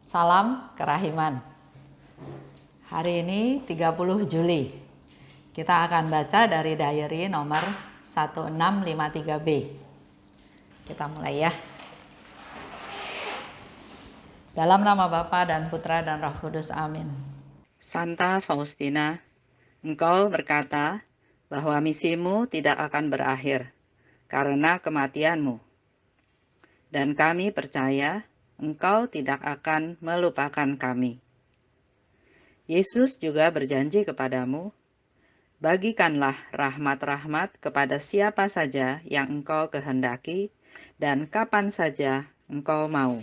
Salam kerahiman. Hari ini 30 Juli. Kita akan baca dari diary nomor 1653B. Kita mulai ya. Dalam nama Bapa dan Putra dan Roh Kudus, amin. Santa Faustina, engkau berkata bahwa misimu tidak akan berakhir karena kematianmu. Dan kami percaya engkau tidak akan melupakan kami. Yesus juga berjanji kepadamu, bagikanlah rahmat-rahmat kepada siapa saja yang engkau kehendaki dan kapan saja engkau mau.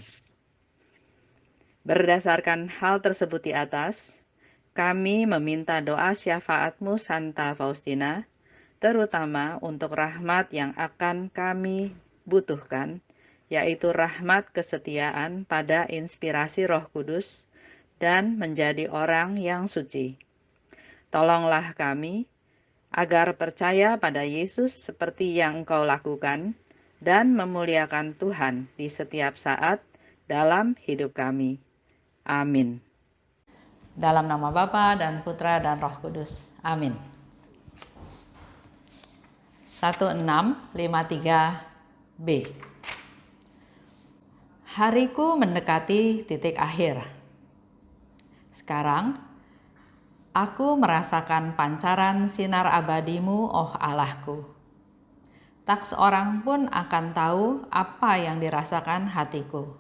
Berdasarkan hal tersebut di atas, kami meminta doa syafaatmu Santa Faustina, terutama untuk rahmat yang akan kami butuhkan, yaitu rahmat kesetiaan pada inspirasi Roh Kudus dan menjadi orang yang suci. Tolonglah kami agar percaya pada Yesus seperti yang Engkau lakukan dan memuliakan Tuhan di setiap saat dalam hidup kami. Amin. Dalam nama Bapa dan Putra dan Roh Kudus. Amin. 1653B. Hariku mendekati titik akhir. Sekarang, aku merasakan pancaran sinar abadimu, oh Allahku. Tak seorang pun akan tahu apa yang dirasakan hatiku.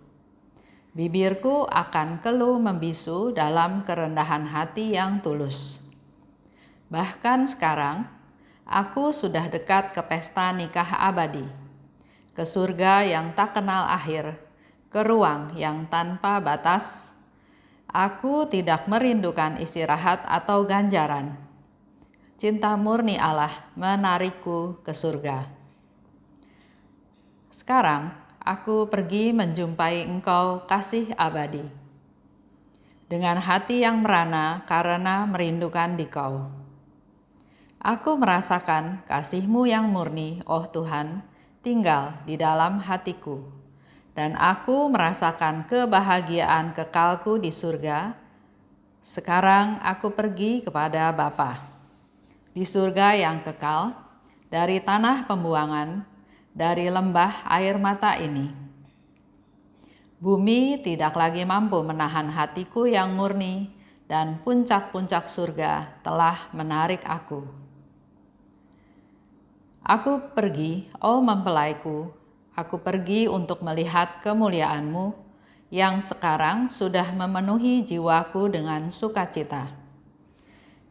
Bibirku akan keluh membisu dalam kerendahan hati yang tulus. Bahkan sekarang, aku sudah dekat ke pesta nikah abadi, ke surga yang tak kenal akhir, ke ruang yang tanpa batas. Aku tidak merindukan istirahat atau ganjaran. Cinta murni Allah menarikku ke surga. Sekarang, aku pergi menjumpai Engkau kasih abadi. Dengan hati yang merana karena merindukan Dikau. Aku merasakan kasih-Mu yang murni, oh Tuhan, tinggal di dalam hatiku. Dan aku merasakan kebahagiaan kekalku di surga. Sekarang aku pergi kepada Bapa. Di surga yang kekal, dari tanah pembuangan, dari lembah air mata ini. Bumi tidak lagi mampu menahan hatiku yang murni, dan puncak-puncak surga telah menarik aku. Aku pergi, oh mempelaiku, aku pergi untuk melihat kemuliaan-Mu yang sekarang sudah memenuhi jiwaku dengan sukacita.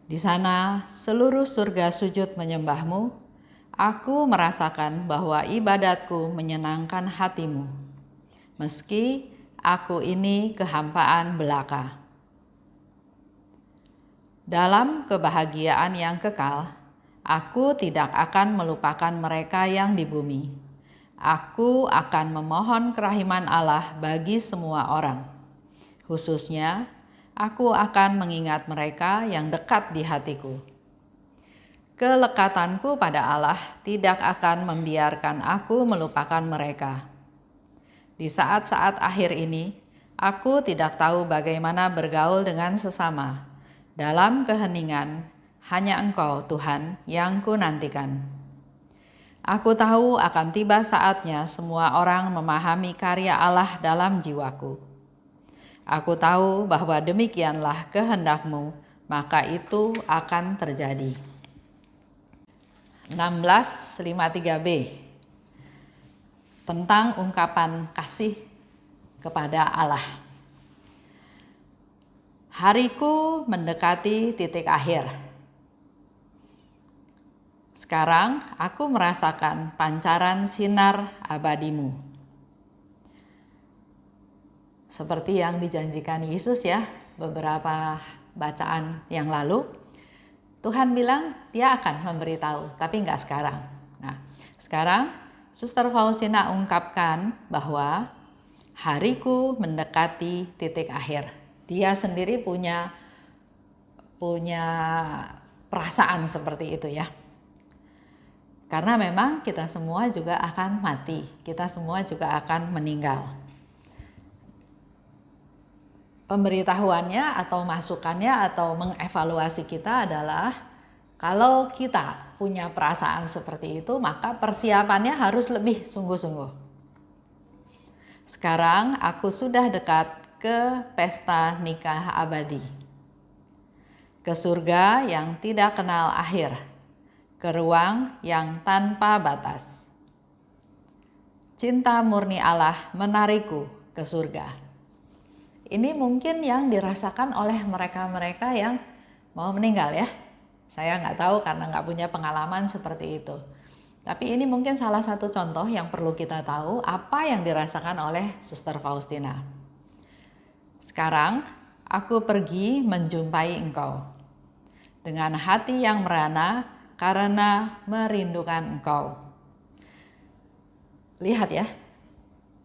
Di sana seluruh surga sujud menyembah-Mu. Aku merasakan bahwa ibadatku menyenangkan hati-Mu, meski aku ini kehampaan belaka. Dalam kebahagiaan yang kekal, aku tidak akan melupakan mereka yang di bumi. Aku akan memohon kerahiman Allah bagi semua orang. Khususnya, aku akan mengingat mereka yang dekat di hatiku. Kelekatanku pada Allah tidak akan membiarkan aku melupakan mereka. Di saat-saat akhir ini, aku tidak tahu bagaimana bergaul dengan sesama. Dalam keheningan, hanya Engkau Tuhan yang kunantikan. Aku tahu akan tiba saatnya semua orang memahami karya Allah dalam jiwaku. Aku tahu bahwa demikianlah kehendak-Mu, maka itu akan terjadi. 1653B. Tentang ungkapan kasih kepada Allah. Hariku mendekati titik akhir. Sekarang aku merasakan pancaran sinar abadi-Mu. Seperti yang dijanjikan Yesus ya, beberapa bacaan yang lalu. Tuhan bilang dia akan memberitahu, tapi enggak sekarang. Nah, sekarang Suster Faustina ungkapkan bahwa hariku mendekati titik akhir. Dia sendiri punya perasaan seperti itu ya. Karena memang kita semua juga akan mati, kita semua juga akan meninggal. pemberitahuannya atau masukannya atau mengevaluasi kita adalah kalau kita punya perasaan seperti itu, maka persiapannya harus lebih sungguh-sungguh. Sekarang aku sudah dekat ke pesta nikah abadi, ke surga yang tidak kenal akhir, ke ruang yang tanpa batas. Cinta murni Allah menarikku ke surga. Ini mungkin yang dirasakan oleh mereka-mereka yang mau meninggal ya. Saya nggak tahu karena nggak punya pengalaman seperti itu. Tapi ini mungkin salah satu contoh yang perlu kita tahu apa yang dirasakan oleh Suster Faustina. Sekarang aku pergi menjumpai engkau dengan hati yang merana karena merindukan engkau. Lihat ya,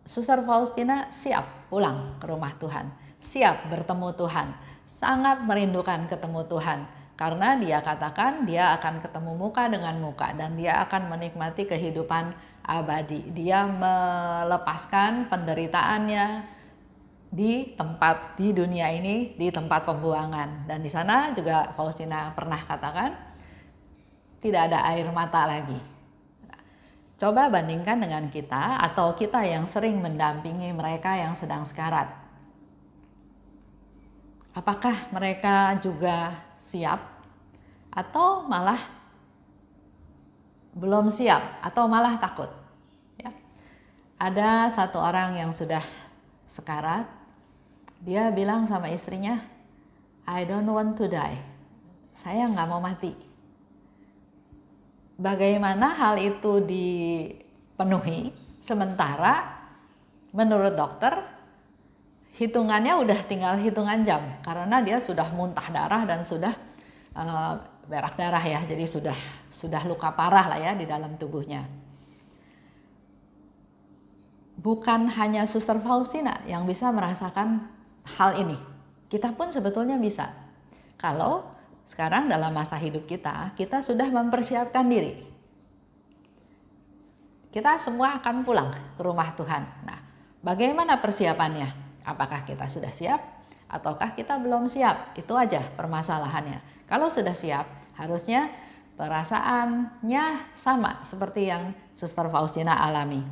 Suster Faustina siap pulang ke rumah Tuhan, siap bertemu Tuhan, sangat merindukan ketemu Tuhan. Karena dia katakan dia akan ketemu muka dengan muka dan dia akan menikmati kehidupan abadi. Dia melepaskan penderitaannya di tempat di dunia ini, di tempat pembuangan. Dan di sana juga Faustina pernah katakan tidak ada air mata lagi. Coba bandingkan dengan kita atau kita yang sering mendampingi mereka yang sedang sekarat. Apakah mereka juga siap atau malah belum siap atau malah takut? Ya. Ada satu orang yang sudah sekarat, dia bilang sama istrinya, I don't want to die. Saya nggak mau mati. Bagaimana hal itu dipenuhi sementara menurut dokter hitungannya udah tinggal hitungan jam karena dia sudah muntah darah dan sudah berak darah ya, jadi sudah luka parah lah ya di dalam tubuhnya. Bukan hanya Suster Faustina yang bisa merasakan hal ini, kita pun sebetulnya bisa. Kalau sekarang dalam masa hidup kita sudah mempersiapkan diri. Kita semua akan pulang ke rumah Tuhan. Nah, bagaimana persiapannya? Apakah kita sudah siap ataukah kita belum siap? Itu aja permasalahannya. Kalau sudah siap, harusnya perasaannya sama seperti yang Suster Faustina alami.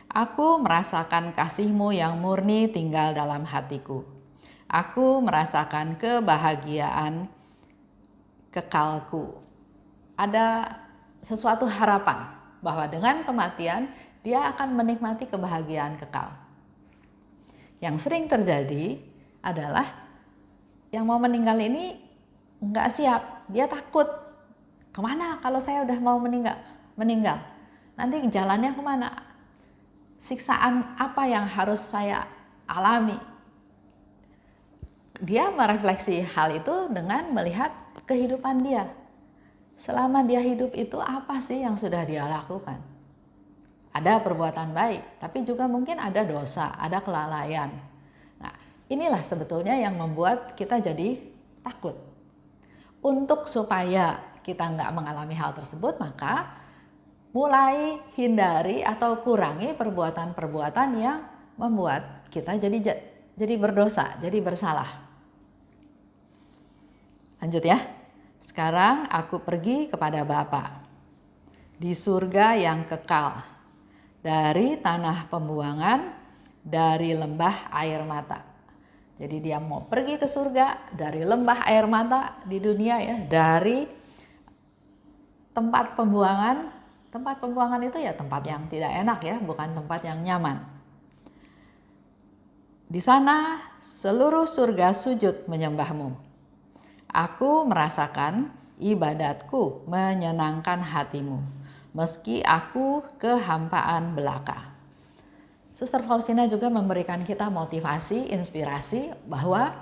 Aku merasakan kasih-Mu yang murni tinggal dalam hatiku. Aku merasakan kebahagiaan kekalku. Ada sesuatu harapan bahwa dengan kematian dia akan menikmati kebahagiaan kekal. Yang sering terjadi adalah yang mau meninggal ini nggak siap, dia takut. Kemana kalau saya udah mau meninggal? Nanti jalannya kemana? Siksaan apa yang harus saya alami? Dia merefleksi hal itu dengan melihat kehidupan dia. Selama dia hidup itu apa sih yang sudah dia lakukan? Ada perbuatan baik, tapi juga mungkin ada dosa, ada kelalaian. Nah, inilah sebetulnya yang membuat kita jadi takut. Untuk supaya kita nggak mengalami hal tersebut, maka mulai hindari atau kurangi perbuatan-perbuatan yang membuat kita jadi berdosa, jadi bersalah. Lanjut ya. Sekarang aku pergi kepada Bapa di surga yang kekal, dari tanah pembuangan, dari lembah air mata. Jadi dia mau pergi ke surga dari lembah air mata di dunia ya, dari tempat pembuangan. Tempat pembuangan itu ya tempat yang tidak enak ya, bukan tempat yang nyaman. Di sana seluruh surga sujud menyembah-Mu. Aku merasakan ibadatku menyenangkan hati-Mu. Meski aku kehampaan belaka. Suster Faustina juga memberikan kita motivasi, inspirasi bahwa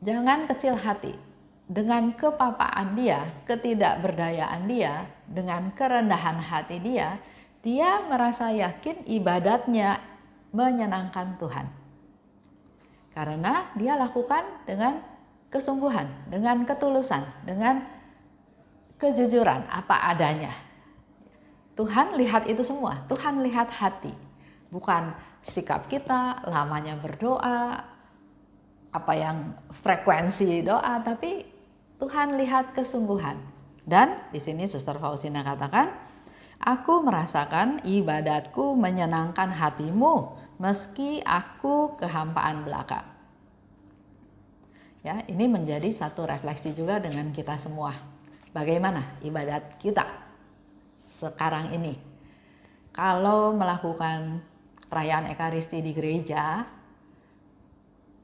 jangan kecil hati. Dengan kepapaan dia, ketidakberdayaan dia, dengan kerendahan hati dia merasa yakin ibadatnya menyenangkan Tuhan. Karena dia lakukan dengan kesungguhan, dengan ketulusan, dengan kejujuran apa adanya. Tuhan lihat itu semua, Tuhan lihat hati, bukan sikap kita, lamanya berdoa, apa yang frekuensi doa, tapi Tuhan lihat kesungguhan. Dan di sini Suster Faustina katakan, aku merasakan ibadatku menyenangkan hatimu meski aku kehampaan belaka. Ya, ini menjadi satu refleksi juga dengan kita semua. Bagaimana ibadat kita sekarang ini? Kalau melakukan perayaan Ekaristi di gereja,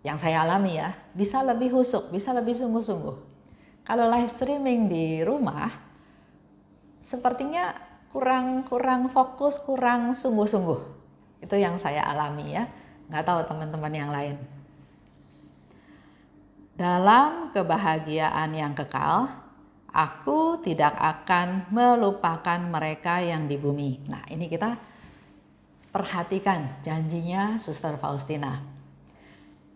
yang saya alami ya, bisa lebih husuk, bisa lebih sungguh-sungguh. Kalau live streaming di rumah, sepertinya kurang fokus, kurang sungguh-sungguh. Itu yang saya alami ya, nggak tahu teman-teman yang lain. Dalam kebahagiaan yang kekal, aku tidak akan melupakan mereka yang di bumi. Nah, ini kita perhatikan janjinya Suster Faustina.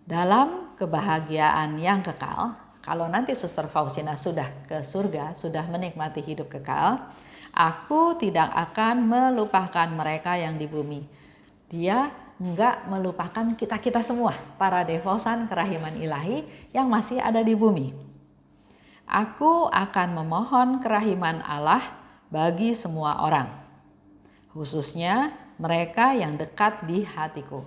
Dalam kebahagiaan yang kekal, kalau nanti Suster Faustina sudah ke surga, sudah menikmati hidup kekal, aku tidak akan melupakan mereka yang di bumi. Dia enggak melupakan kita-kita semua, para devosan kerahiman ilahi yang masih ada di bumi. Aku akan memohon kerahiman Allah bagi semua orang, khususnya mereka yang dekat di hatiku.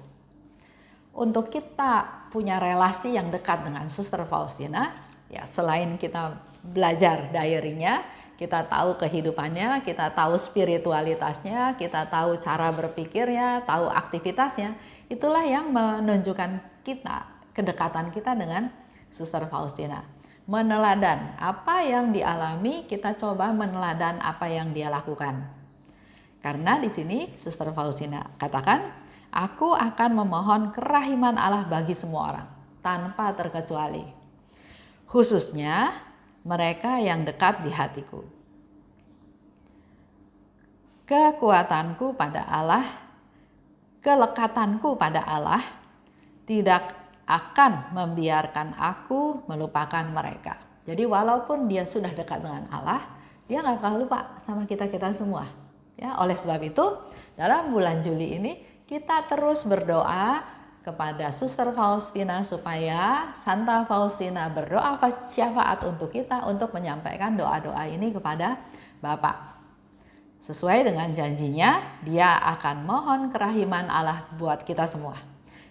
Untuk kita punya relasi yang dekat dengan Suster Faustina, ya selain kita belajar diary-nya, kita tahu kehidupannya, kita tahu spiritualitasnya, kita tahu cara berpikirnya, tahu aktivitasnya. Itulah yang menunjukkan kita, kedekatan kita dengan Suster Faustina. Meneladan apa yang dialami, kita coba meneladan apa yang dia lakukan. Karena di sini Suster Faustina katakan, aku akan memohon kerahiman Allah bagi semua orang, tanpa terkecuali. Khususnya mereka yang dekat di hatiku. Kekuatanku pada Allah, kelekatanku pada Allah tidak akan membiarkan aku melupakan mereka. Jadi walaupun dia sudah dekat dengan Allah, dia nggak akan lupa sama kita-kita semua. Ya, oleh sebab itu dalam bulan Juli ini kita terus berdoa kepada Suster Faustina supaya Santa Faustina berdoa syafaat untuk kita untuk menyampaikan doa-doa ini kepada Bapa. Sesuai dengan janjinya, dia akan mohon kerahiman Allah buat kita semua.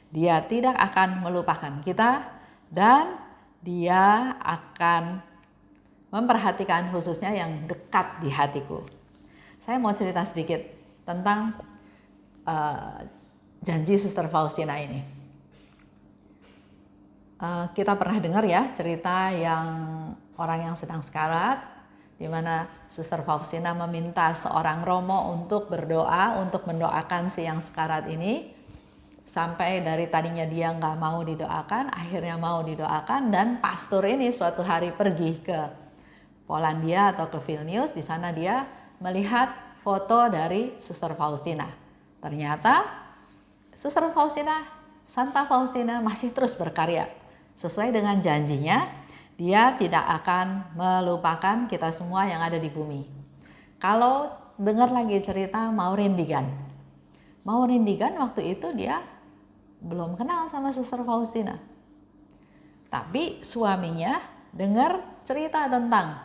Dia tidak akan melupakan kita dan dia akan memperhatikan khususnya yang dekat di hatiku. Saya mau cerita sedikit tentang janji Suster Faustina ini. Kita pernah dengar ya cerita yang orang yang sedang sekarat, di mana Suster Faustina meminta seorang romo untuk berdoa, untuk mendoakan si yang sekarat ini. Sampai dari tadinya dia nggak mau didoakan, akhirnya mau didoakan, dan pastor ini suatu hari pergi ke Polandia atau ke Vilnius. Di sana dia melihat foto dari Suster Faustina. Ternyata Suster Faustina, Santa Faustina masih terus berkarya. Sesuai dengan janjinya, dia tidak akan melupakan kita semua yang ada di bumi. Kalau dengar lagi cerita Maureen Digan. Maureen Digan waktu itu dia belum kenal sama Suster Faustina. Tapi suaminya dengar cerita tentang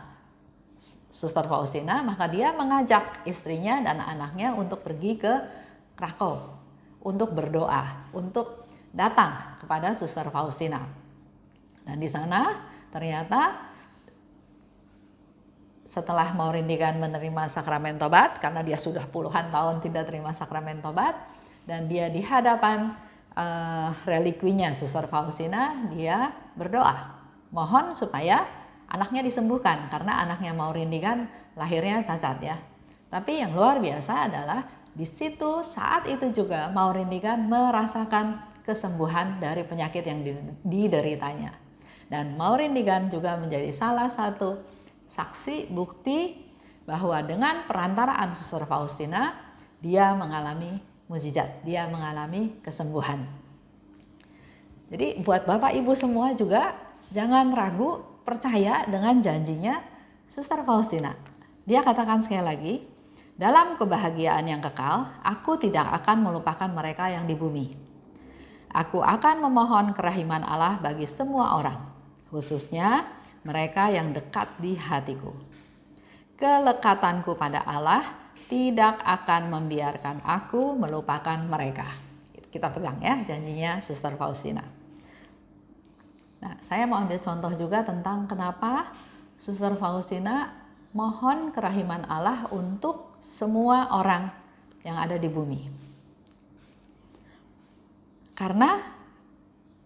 Suster Faustina, maka dia mengajak istrinya dan anaknya untuk pergi ke Krakow untuk berdoa, untuk datang kepada Suster Faustina. Dan di sana ternyata setelah Maureen Digan menerima sakramen tobat, karena dia sudah puluhan tahun tidak terima sakramen tobat, dan dia di hadapan relikwinya Suster Faustina, dia berdoa, mohon supaya anaknya disembuhkan, karena anaknya Maureen Digan lahirnya cacat ya. Tapi yang luar biasa adalah di situ saat itu juga Maureen Digan merasakan kesembuhan dari penyakit yang dideritanya. Dan Maureen Digan juga menjadi salah satu saksi bukti bahwa dengan perantaraan Suster Faustina dia mengalami mukjizat, dia mengalami kesembuhan. Jadi buat Bapak Ibu semua juga jangan ragu, percaya dengan janjinya Suster Faustina. Dia katakan sekali lagi, dalam kebahagiaan yang kekal, aku tidak akan melupakan mereka yang di bumi. Aku akan memohon kerahiman Allah bagi semua orang, khususnya mereka yang dekat di hatiku. Kelekatanku pada Allah tidak akan membiarkan aku melupakan mereka. Kita pegang ya janjinya Suster Faustina. Nah, saya mau ambil contoh juga tentang kenapa Suster Faustina mohon kerahiman Allah untuk semua orang yang ada di bumi. Karena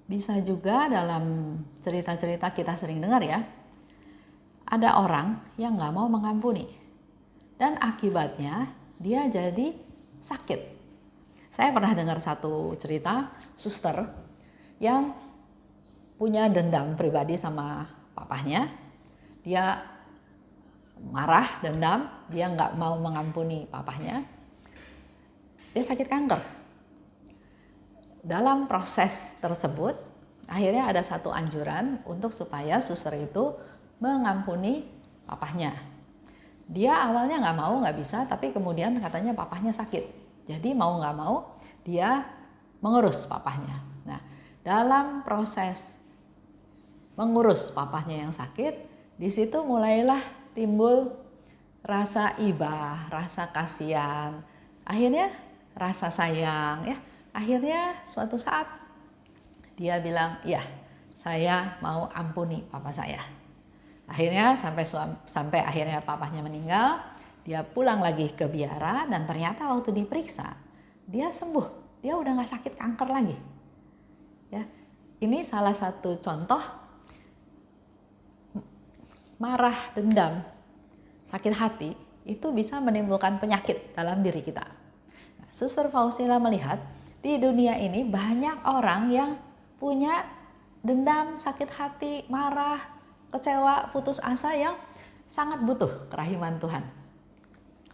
bisa juga dalam cerita-cerita kita sering dengar ya, ada orang yang nggak mau mengampuni. Dan akibatnya dia jadi sakit. Saya pernah dengar satu cerita suster yang punya dendam pribadi sama papahnya. Dia marah, dendam, dia nggak mau mengampuni papahnya. Dia sakit kanker. Dalam proses tersebut, akhirnya ada satu anjuran untuk supaya suster itu mengampuni papahnya. Dia awalnya nggak mau, nggak bisa, tapi kemudian katanya papahnya sakit. Jadi mau nggak mau, dia mengurus papahnya. Nah, dalam proses mengurus papahnya yang sakit, di situ mulailah timbul rasa iba, rasa kasihan, akhirnya rasa sayang ya. Akhirnya suatu saat dia bilang, ya saya mau ampuni papa saya. Akhirnya sampai akhirnya papahnya meninggal, dia pulang lagi ke biara dan ternyata waktu diperiksa dia sembuh, dia udah nggak sakit kanker lagi. Ya, ini salah satu contoh marah, dendam, sakit hati itu bisa menimbulkan penyakit dalam diri kita. Nah, Suster Faustina melihat di dunia ini banyak orang yang punya dendam, sakit hati, marah, kecewa, putus asa yang sangat butuh kerahiman Tuhan.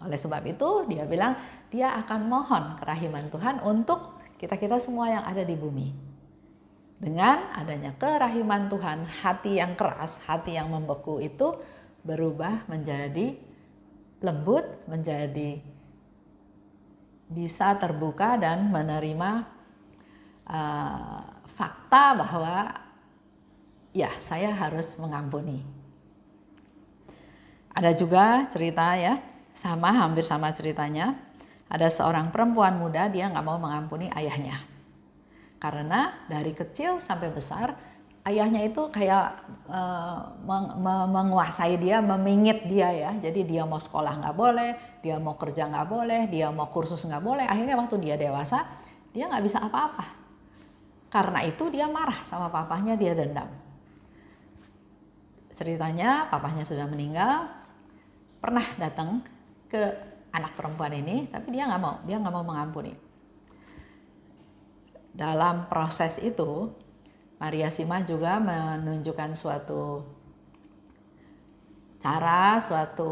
Oleh sebab itu dia bilang dia akan mohon kerahiman Tuhan untuk kita-kita semua yang ada di bumi. Dengan adanya kerahiman Tuhan, hati yang keras, hati yang membeku itu berubah menjadi lembut, menjadi bisa terbuka dan menerima fakta bahwa ya saya harus mengampuni. Ada juga cerita ya, hampir sama ceritanya. Ada seorang perempuan muda, dia nggak mau mengampuni ayahnya. Karena dari kecil sampai besar, ayahnya itu kayak menguasai dia, memingit dia ya. Jadi dia mau sekolah nggak boleh, dia mau kerja nggak boleh, dia mau kursus nggak boleh. Akhirnya waktu dia dewasa, dia nggak bisa apa-apa. Karena itu dia marah sama papahnya, dia dendam. Ceritanya papahnya sudah meninggal, pernah datang ke anak perempuan ini, tapi dia nggak mau mengampuni. Dalam proses itu, Maria Simah juga menunjukkan suatu cara, suatu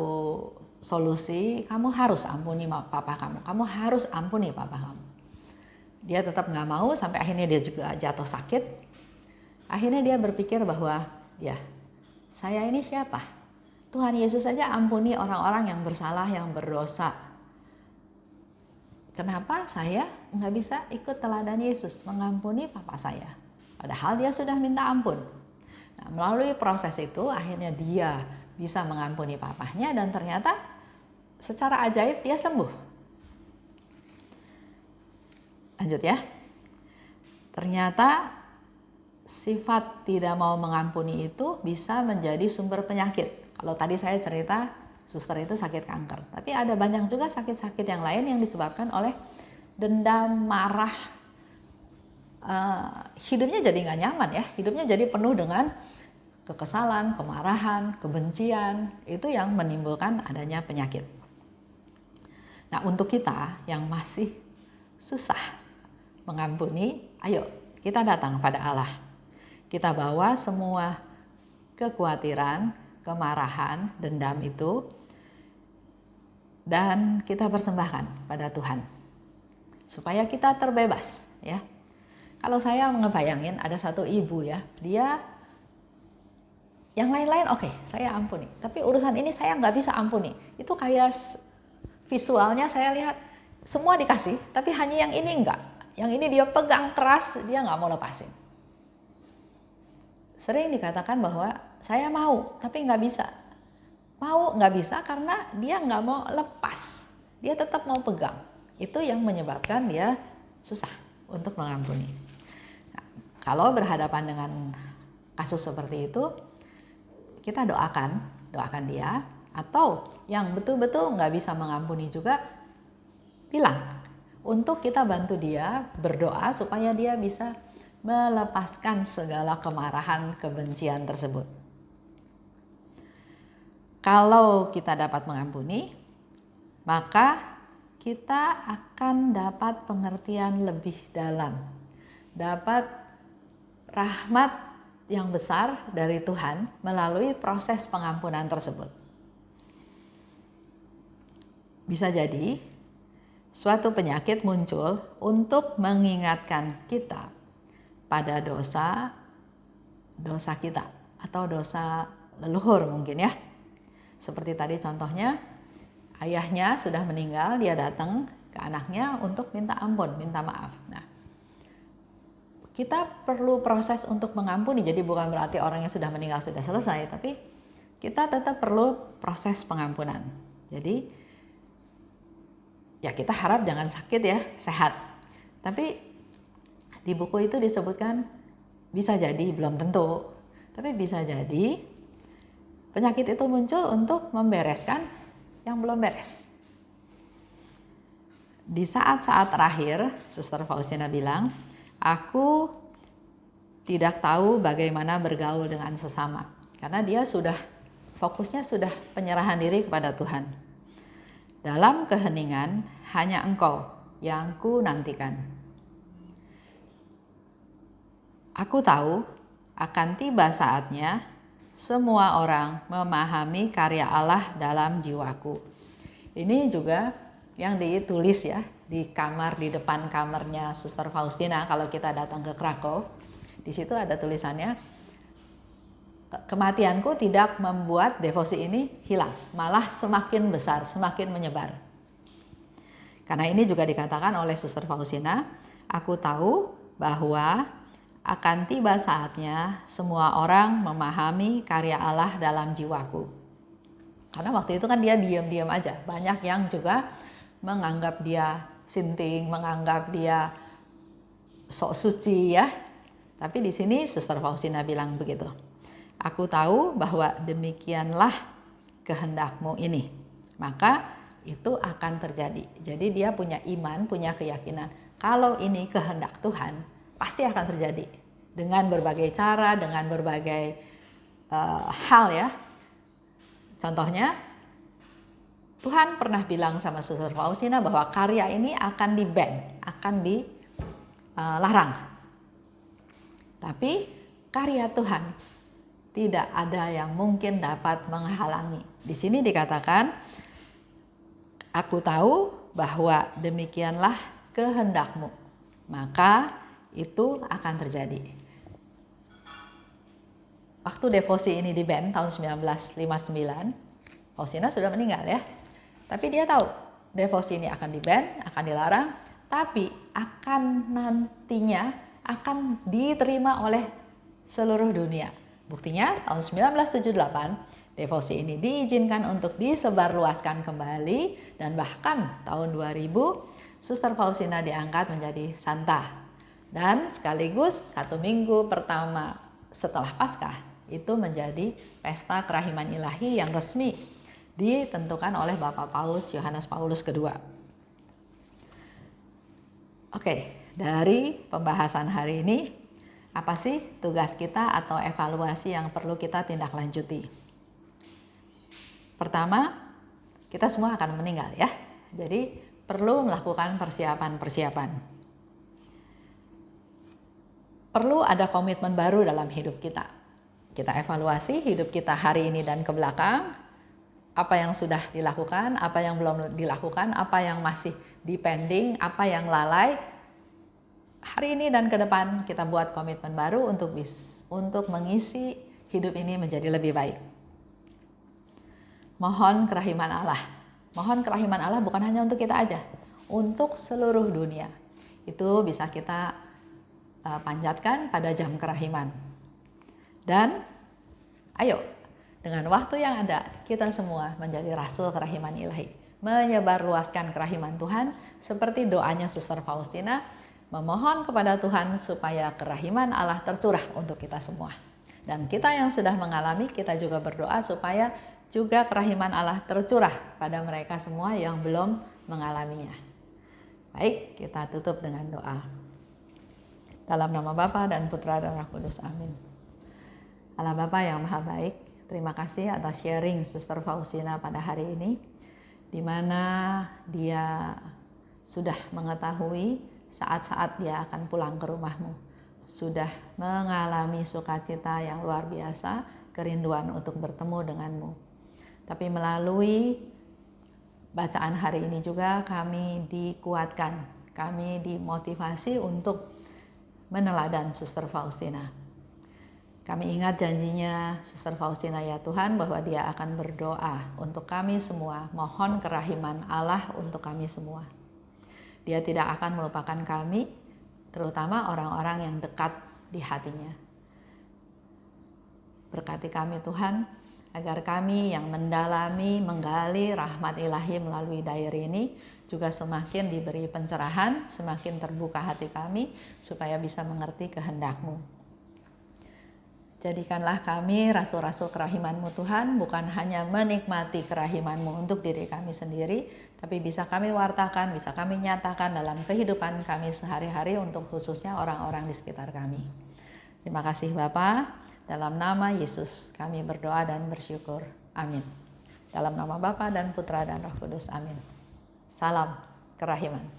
solusi. Kamu harus ampuni papa kamu harus ampuni papa kamu. Dia tetap nggak mau, sampai akhirnya dia juga jatuh sakit. Akhirnya dia berpikir bahwa ya saya ini siapa? Tuhan Yesus saja ampuni orang-orang yang bersalah, yang berdosa. Kenapa saya nggak bisa ikut teladan Yesus mengampuni papa saya? Padahal dia sudah minta ampun. Nah, melalui proses itu akhirnya dia bisa mengampuni papahnya dan ternyata secara ajaib dia sembuh. Lanjut ya. Ternyata sifat tidak mau mengampuni itu bisa menjadi sumber penyakit. Kalau tadi saya cerita suster itu sakit kanker, tapi ada banyak juga sakit-sakit yang lain yang disebabkan oleh dendam, marah. Hidupnya jadi nggak nyaman ya, hidupnya jadi penuh dengan kekesalan, kemarahan, kebencian, itu yang menimbulkan adanya penyakit. Nah, untuk kita yang masih susah mengampuni, ayo kita datang pada Allah. Kita bawa semua kekhawatiran, kemarahan, dendam itu dan kita persembahkan pada Tuhan supaya kita terbebas ya. Kalau saya ngebayangin ada satu ibu ya, dia yang lain-lain oke, saya ampuni, tapi urusan ini saya nggak bisa ampuni. Itu kayak visualnya saya lihat semua dikasih, tapi hanya yang ini enggak. Yang ini dia pegang keras, dia nggak mau lepasin. Sering dikatakan bahwa saya mau, tapi nggak bisa. Mau nggak bisa karena dia nggak mau lepas. Dia tetap mau pegang. Itu yang menyebabkan dia susah untuk mengampuni. Nah, kalau berhadapan dengan kasus seperti itu, kita doakan dia. Atau yang betul-betul nggak bisa mengampuni juga, bilang. Untuk kita bantu dia berdoa supaya dia bisa melepaskan segala kemarahan, kebencian tersebut. Kalau kita dapat mengampuni, maka kita akan dapat pengertian lebih dalam, dapat rahmat yang besar dari Tuhan melalui proses pengampunan tersebut. Bisa jadi suatu penyakit muncul untuk mengingatkan kita pada dosa kita atau dosa leluhur mungkin ya. Seperti tadi contohnya, ayahnya sudah meninggal, dia datang ke anaknya untuk minta ampun, minta maaf. Nah, kita perlu proses untuk mengampuni, jadi bukan berarti orang yang sudah meninggal sudah selesai, tapi kita tetap perlu proses pengampunan. Jadi ya kita harap jangan sakit ya, sehat. Tapi di buku itu disebutkan bisa jadi, belum tentu, tapi bisa jadi penyakit itu muncul untuk membereskan yang belum beres. Di saat-saat terakhir, Suster Faustina bilang, aku tidak tahu bagaimana bergaul dengan sesama. Karena dia fokusnya sudah penyerahan diri kepada Tuhan. Dalam keheningan, hanya Engkau yang ku nantikan. Aku tahu akan tiba saatnya semua orang memahami karya Allah dalam jiwaku. Ini juga yang ditulis ya di kamar, di depan kamarnya Suster Faustina kalau kita datang ke Krakow. Di situ ada tulisannya, kematianku tidak membuat devosi ini hilang, malah semakin besar, semakin menyebar. Karena ini juga dikatakan oleh Suster Faustina, aku tahu bahwa akan tiba saatnya semua orang memahami karya Allah dalam jiwaku. Karena waktu itu kan dia diam-diam aja, banyak yang juga menganggap dia sinting, menganggap dia sok suci ya. Tapi di sini Suster Faustina bilang begitu. Aku tahu bahwa demikianlah kehendakmu ini, maka itu akan terjadi. Jadi dia punya iman, punya keyakinan, kalau ini kehendak Tuhan, pasti akan terjadi. Dengan berbagai cara, dengan berbagai hal ya. Contohnya, Tuhan pernah bilang sama Suster Faustina bahwa karya ini akan di-ban, akan dilarang. Tapi karya Tuhan tidak ada yang mungkin dapat menghalangi. Di sini dikatakan, aku tahu bahwa demikianlah kehendakmu, maka itu akan terjadi. Waktu devosi ini di-ban tahun 1959, Faustina sudah meninggal ya. Tapi dia tahu devosi ini akan di-ban, akan dilarang, tapi akan nantinya akan diterima oleh seluruh dunia. Buktinya tahun 1978 devosi ini diizinkan untuk disebarluaskan kembali, dan bahkan tahun 2000 Suster Faustina diangkat menjadi santa. Dan sekaligus 1 minggu pertama setelah Paskah itu menjadi pesta kerahiman ilahi yang resmi ditentukan oleh Bapak Paus Yohanes Paulus II. Oke, dari pembahasan hari ini, apa sih tugas kita atau evaluasi yang perlu kita tindak lanjuti? Pertama, kita semua akan meninggal ya. Jadi perlu melakukan persiapan-persiapan. Perlu ada komitmen baru dalam hidup kita. Kita evaluasi hidup kita hari ini dan ke belakang. Apa yang sudah dilakukan, apa yang belum dilakukan, apa yang masih dipending, apa yang lalai. Hari ini dan ke depan kita buat komitmen baru untuk mengisi hidup ini menjadi lebih baik. Mohon kerahiman Allah. Mohon kerahiman Allah bukan hanya untuk kita aja, untuk seluruh dunia. Itu bisa kita panjatkan pada jam kerahiman. Dan ayo, dengan waktu yang ada, kita semua menjadi rasul kerahiman ilahi, menyebarluaskan kerahiman Tuhan seperti doanya Suster Faustina, memohon kepada Tuhan supaya kerahiman Allah tercurah untuk kita semua. Dan kita yang sudah mengalami, kita juga berdoa supaya juga kerahiman Allah tercurah pada mereka semua yang belum mengalaminya. Baik, kita tutup dengan doa. Dalam nama Bapa dan Putra dan Roh Kudus, amin. Allah Bapa yang Maha Baik, terima kasih atas sharing Suster Faustina pada hari ini, di mana dia sudah mengetahui saat-saat dia akan pulang ke rumahmu, sudah mengalami sukacita yang luar biasa, kerinduan untuk bertemu denganmu. Tapi melalui bacaan hari ini juga kami dikuatkan, kami dimotivasi untuk meneladan Suster Faustina. Kami ingat janjinya Suster Faustina ya Tuhan, bahwa dia akan berdoa untuk kami semua, mohon kerahiman Allah untuk kami semua. Dia tidak akan melupakan kami, terutama orang-orang yang dekat di hatinya. Berkati kami Tuhan, agar kami yang mendalami, menggali rahmat ilahi melalui diary ini juga semakin diberi pencerahan, semakin terbuka hati kami supaya bisa mengerti kehendak-Mu. Jadikanlah kami rasul-rasul kerahiman-Mu Tuhan, bukan hanya menikmati kerahiman-Mu untuk diri kami sendiri, tapi bisa kami wartakan, bisa kami nyatakan dalam kehidupan kami sehari-hari untuk khususnya orang-orang di sekitar kami. Terima kasih Bapa. Dalam nama Yesus kami berdoa dan bersyukur. Amin. Dalam nama Bapa dan Putra dan Roh Kudus. Amin. Salam kerahiman.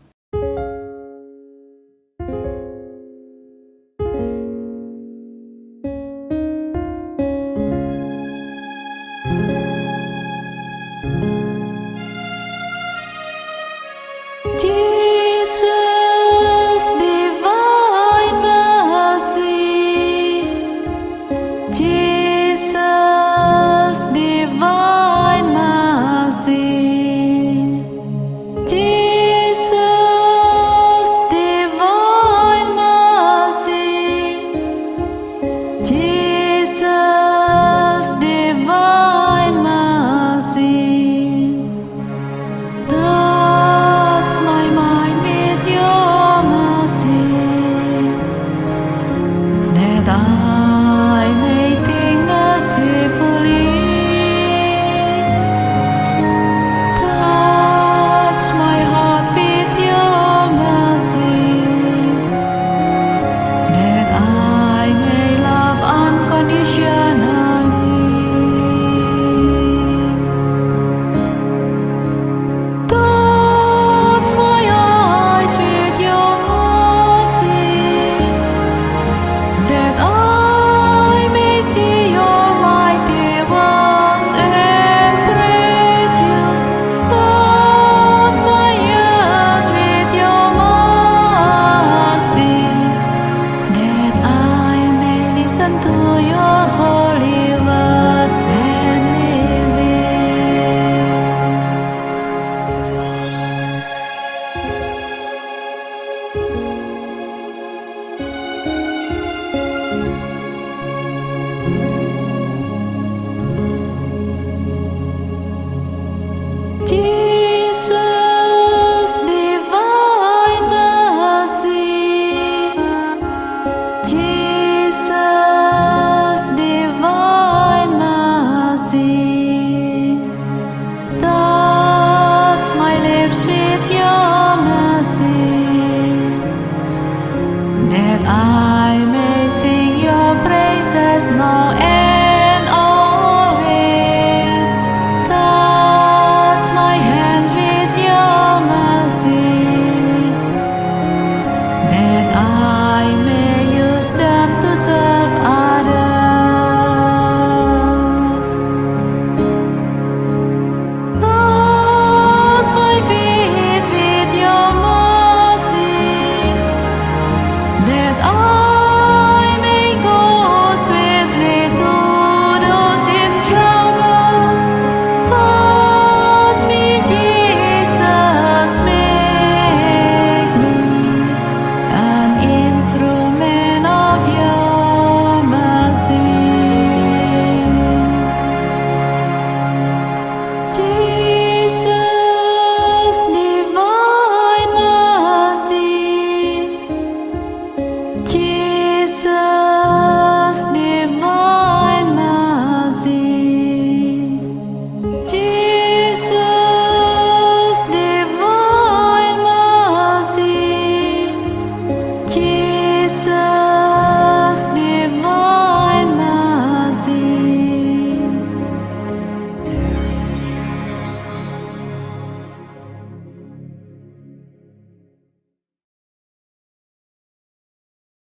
I may sing your praises now.